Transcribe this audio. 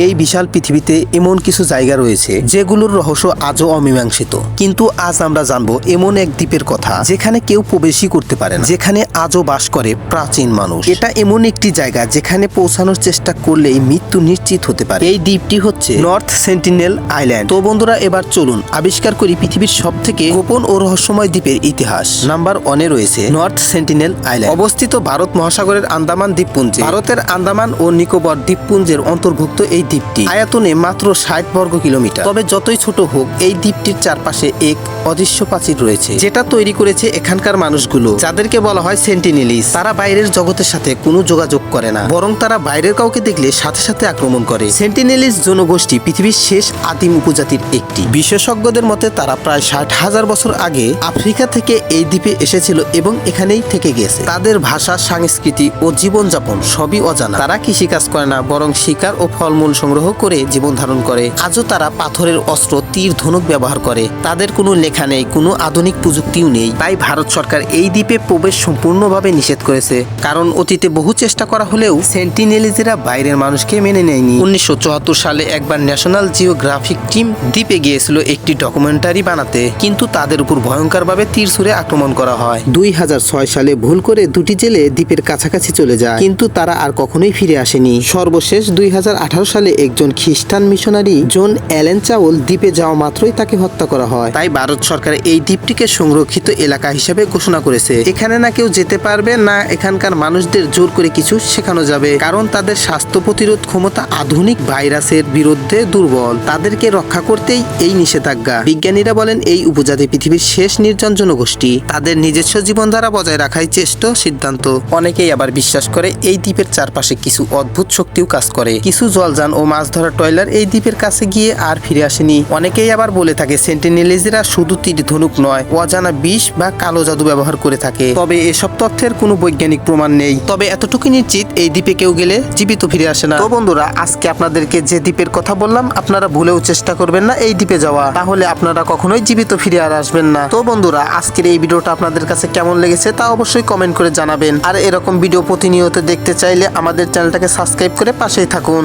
এই বিশাল পৃথিবীতে এমন কিছু জায়গা রয়েছে যেগুলোর রহস্য আজও অমীমাংসিত, কিন্তু আজ আমরা জানবো এমন এক দ্বীপের কথা যেখানে কেউ প্রবেশই করতে পারে না, যেখানে আজও বাস করে প্রাচীন মানুষ। এটা এমন একটি জায়গা যেখানে পৌঁছানোর চেষ্টা করলেই মৃত্যু নিশ্চিত হতে পারে। এই দ্বীপটি হচ্ছে নর্থ সেন্টিনেল আইল্যান্ড। তো বন্ধুরা, এবার চলুন আবিষ্কার করি পৃথিবীর সব থেকে গোপন ও রহস্যময় দ্বীপের ইতিহাস। নাম্বার 1 এ রয়েছে নর্থ সেন্টিনেল আইল্যান্ড। অবস্থিত ভারত মহাসাগরের আন্দামান দ্বীপপুঞ্জে। ভারতের আন্দামান ও নিকোবর দ্বীপপুঞ্জের অন্তর্ভুক্ত এই দ্বীপটি আয়তনে মাত্র 60 বর্গ কিলোমিটার। তবে যতই ছোট হোক, এই দ্বীপটির চারপাশে এক অদৃশ্য প্রাচীর রয়েছে, যেটা তৈরি করেছে এখানকার মানুষগুলো, যাদেরকে বলা হয় সেন্টিনেলিস। তারা বাইরের জগতের সাথে কোনো যোগাযোগ করে না, বরং তারা বাইরের কাউকে দেখলে সাথে সাথে আক্রমণ করে। সেন্টিনেলিস জনগোষ্ঠী পৃথিবীর শেষ আদিম উপজাতির একটি। বিশেষজ্ঞদের মতে তারা প্রায় 60,000 বছর আগে আফ্রিকা থেকে এই দ্বীপে এসেছিল এবং এখানেই থেকে গেছে। তাদের ভাষা, সংস্কৃতি ও জীবনযাপন সবই অজানা। তারা কৃষিকাজ করে না, বরং শিকার ও ফলমূল সংগ্রহ করে জীবন ধারণ করে। আজও তারা পাথরের অস্ত্র, তীর, ধনুক ব্যবহার করে। তাদের কোনো লেখা নেই, কোনো আধুনিক প্রযুক্তিও নেই। তাই ভারত সরকার এই দ্বীপে প্রবেশ সম্পূর্ণভাবে নিষেধ করেছে, কারণ অতীতে বহু চেষ্টা করা হলেও সেন্টিনেলিজেরা বাইরের মানুষকে মেনে নেয়নি। 1974 সালে একবার ন্যাশনাল জিওগ্রাফিক টিম দ্বীপে গিয়েছিল একটি ডকুমেন্টারি বানাতে, কিন্তু তাদের উপর ভয়ঙ্করভাবে তীর ছুঁড়ে আক্রমণ করা হয়। 2006 সালে ভুল করে দুটি জেলে দ্বীপের কাছাকাছি চলে যায়, কিন্তু তারা আর কখনোই ফিরে আসেনি। সর্বশেষ 2018 সালে একজন খ্রিস্টান মিশনারি জন অ্যালেন চাওল দ্বীপে যাওয়া মাত্রই তাকে হত্যা করা হয়। তাই ভারত সরকার এই দ্বীপটিকে সংরক্ষিত এলাকা হিসেবে ঘোষণা করেছে। এখানে না কেউ যেতে পারবে না, এখানকার মানুষদের জোর করে কিছু শেখানো যাবে, কারণ তাদের স্বাস্থ্য প্রতিরোধ ক্ষমতা আধুনিক ভাইরাসের বিরুদ্ধে দুর্বল। তাদেরকে রক্ষা করতেই এই নিষেধাজ্ঞা। বিজ্ঞানীরা বলেন এই উপজাতি পৃথিবীর শেষ নির্জন জনগোষ্ঠী। তাদের নিজস্ব জীবনধারা বজায় রাখাই শ্রেষ্ঠ সিদ্ধান্ত। অনেকেই আবার বিশ্বাস করে এই দ্বীপের চারপাশে কিছু অদ্ভুত শক্তিও কাজ করে। কিছু জলযান ও মাছ ধরার ট্রলার এই দ্বীপের কাছে গিয়ে আর ফিরে আসেনি। অনেকেই আবার বলে থাকে সেন্টিনেলিজরা শুধু তীর ধনুক নয়, অজানা বিষ বা কালো জাদু ব্যবহার করে থাকে। তবে এসব তথ্যের কোনো বৈজ্ঞানিক প্রমাণ নেই। তবে এতটুকু নিশ্চিত, এই দ্বীপে কেউ গেলে জীবিত ফিরে আসে না। তো বন্ধুরা, আজকে আপনাদেরকে যে দ্বীপের কথা বললাম, আপনারা ভুলেও চেষ্টা করবেন না এই দ্বীপে যাওয়া, তাহলে আপনারা কখনোই জীবিত ফিরে আর আসবেন না। তো বন্ধুরা, আজকের এই ভিডিওটা আপনাদের কাছে কেমন লেগেছে তা অবশ্যই কমেন্ট করে জানাবেন। আর এরকম ভিডিও প্রতিনিয়ত দেখতে চাইলে আমাদের চ্যানেলটাকে সাবস্ক্রাইব করে পাশেই থাকুন।